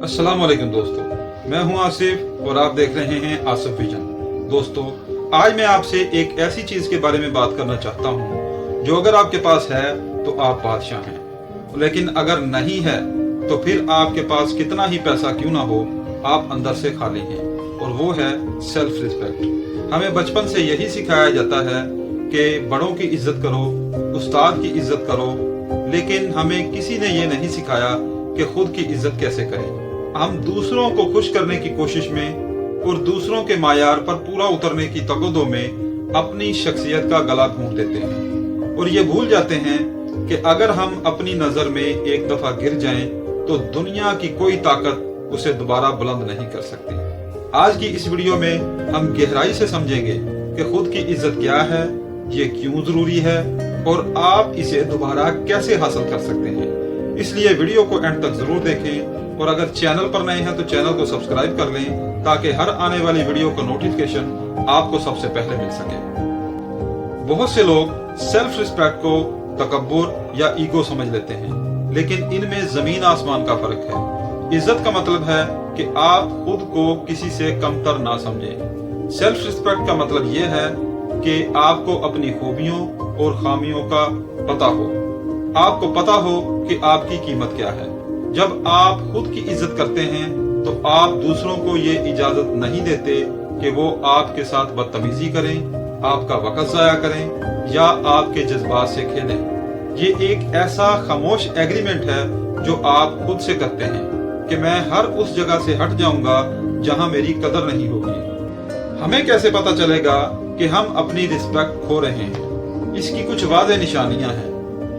अस्सलाम वालेकुम दोस्तों, मैं हूं आसिफ और आप देख रहे हैं आसिफ विजन। दोस्तों, आज मैं आपसे एक ऐसी चीज के बारे में बात करना चाहता हूं जो अगर आपके पास है तो आप बादशाह हैं, लेकिन अगर नहीं है तो फिर आपके पास कितना ही पैसा क्यों ना हो, आप अंदर से खाली हैं, और वो है सेल्फ रिस्पेक्ट। हमें बचपन से यही सिखाया जाता है कि बड़ों की इज्जत करो, उस्ताद की इज्जत करो, लेकिन हमें किसी ने ये नहीं सिखाया कि खुद की इज्जत कैसे करें। हम दूसरों को खुश करने की कोशिश में और दूसरों के मायार पर पूरा उतरने की तकद्दो में अपनी शख्सियत का गला घोंट देते हैं और ये भूल जाते हैं कि अगर हम अपनी नजर में एक दफा गिर जाएं तो दुनिया की कोई ताकत उसे दोबारा बुलंद नहीं कर सकती। आज की इस वीडियो में हम गहराई से समझेंगे कि खुद की इज्जत क्या है, ये क्यों जरूरी है और आप इसे दोबारा कैसे हासिल कर सकते हैं। इसलिए वीडियो को एंड तक जरूर देखें और अगर चैनल पर नए हैं तो चैनल को सब्सक्राइब कर लें ताकि हर आने वाली वीडियो का नोटिफिकेशन आपको सबसे पहले मिल सके। बहुत से लोग सेल्फ रिस्पेक्ट को तकब्बुर या ईगो समझ लेते हैं, लेकिन इनमें जमीन आसमान का फर्क है। इज्जत का मतलब है कि आप खुद को किसी से कमतर ना समझें। सेल्फ रिस्पेक्ट का मतलब यह है कि आपको अपनी खूबियों और खामियों का पता हो, आपको पता हो कि आपकी कीमत क्या है। जब आप खुद की इज्जत करते हैं तो आप दूसरों को ये इजाजत नहीं देते कि वो आपके साथ बदतमीजी करें, आपका वक्त जाया करें या आपके जज्बात से खेलें। ये एक ऐसा खामोश एग्रीमेंट है जो आप खुद से करते हैं कि मैं हर उस जगह से हट जाऊंगा जहां मेरी कदर नहीं होगी। हमें कैसे पता चलेगा कि हम अपनी रिस्पेक्ट खो रहे हैं? इसकी कुछ वाज़ेह निशानियां हैं।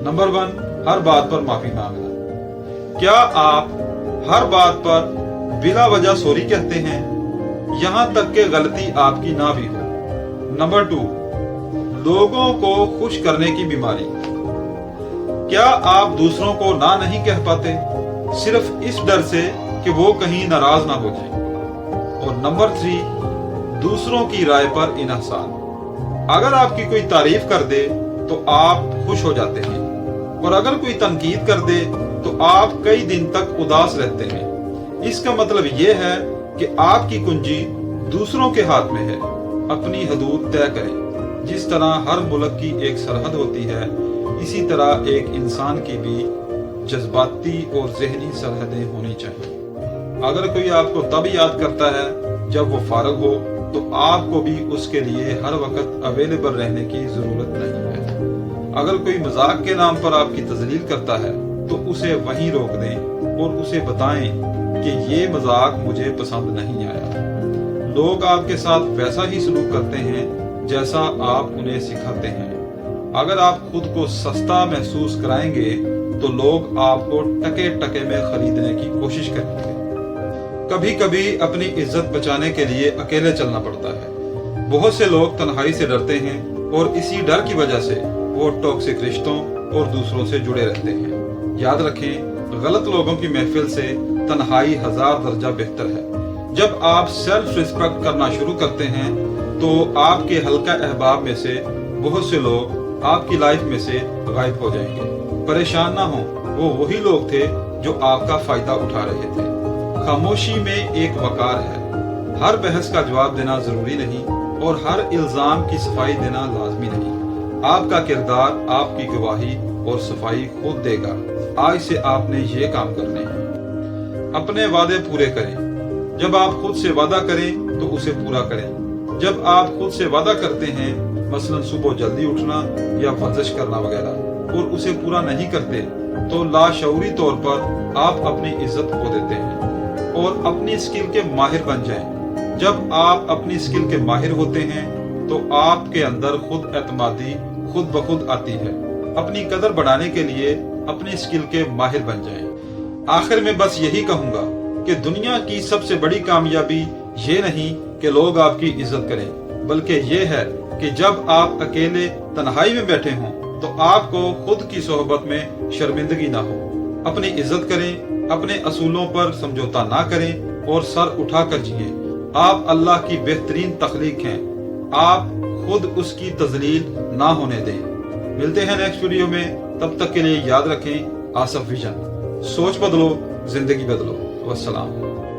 नंबर 1, हर बात पर माफी मांगना। क्या आप हर बात पर बिला वजह सॉरी कहते हैं, यहां तक कि गलती आपकी ना भी हो? नंबर 2, लोगों को खुश करने की बीमारी। क्या आप दूसरों को ना नहीं कह पाते सिर्फ इस डर से कि वो कहीं नाराज ना हो जाए? और नंबर 3, दूसरों की राय पर इन्हसार। अगर आपकी कोई तारीफ कर दे तो आप खुश हो जाते हैं, और अगर कोई तनकीद कर दे तो आप कई दिन तक उदास रहते हैं। इसका मतलब यह है कि आपकी कुंजी दूसरों के हाथ में है। अपनी हदूद तय करें। जिस तरह हर मुल्क की एक सरहद होती है, इसी तरह एक इंसान की भी जज्बाती और जहनी सरहदें होनी चाहिए। अगर कोई आपको तब याद करता है जब वो फारग हो, तो आपको भी उसके लिए हर वक्त अवेलेबल रहने की जरूरत नहीं है। अगर कोई मजाक के नाम पर आपकी तजलील करता है तो उसे वहीं रोक दें और उसे बताएं कि ये मजाक मुझे पसंद नहीं आया। लोग आपके साथ वैसा ही सलूक करते हैं जैसा आप उन्हें सिखाते हैं। अगर आप खुद को सस्ता महसूस कराएंगे तो लोग आपको टके टके में खरीदने की कोशिश करेंगे। कभी कभी अपनी इज्जत बचाने के लिए अकेले चलना पड़ता है। बहुत से लोग तन्हाई से डरते हैं और इसी डर की वजह से वो टॉक्सिक रिश्तों और दूसरों से जुड़े रहते हैं। याद रखें, गलत लोगों की महफिल से तन्हाई 1000 दर्जा बेहतर है। जब आप सेल्फ रिस्पेक्ट करना शुरू करते हैं तो आपके हल्का अहबाब में से बहुत से लोग आपकी लाइफ में से गायब हो जाएंगे। परेशान ना हो, वो वही लोग थे जो आपका फायदा उठा रहे थे। खामोशी में एक वकार है। हर बहस का जवाब देना जरूरी नहीं और हर इल्जाम की सफाई देना लाजमी नहीं। आपका किरदार आपकी गवाही और सफाई खुद देगा। आज से आपने ये काम करने हैं। अपने वादे पूरे करें। जब आप खुद से वादा करें तो उसे पूरा करें। जब आप खुद से वादा करते हैं, मसलन सुबह जल्दी उठना या वर्जिश करना वगैरह, और उसे पूरा नहीं करते तो लाशऊरी तौर पर आप अपनी इज्जत खो देते हैं और अपनी स्किल के माहिर बन जाएं। जब आप अपनी स्किल के माहिर होते हैं तो आपके अंदर खुद एतमादी खुद ब खुद आती है। अपनी कदर बढ़ाने के लिए अपनी स्किल के माहिर बन जाएं। आखिर में बस यही कहूंगा कि दुनिया की सबसे बड़ी कामयाबी ये नहीं कि लोग आपकी इज्जत करें, बल्कि ये है कि जब आप अकेले तन्हाई में बैठे हों तो आपको खुद की सोहबत में शर्मिंदगी ना हो। अपनी इज्जत करें, अपने असूलों पर समझौता ना करें और सर उठाकर जिए। आप अल्लाह की बेहतरीन तख्लीक हैं। आप खुद उसकी तजलील ना होने दें। मिलते हैं नेक्स्ट वीडियो में, तब तक के लिए याद रखें, आसिफ विजन। सोच बदलो, जिंदगी बदलो। वस्सलाम।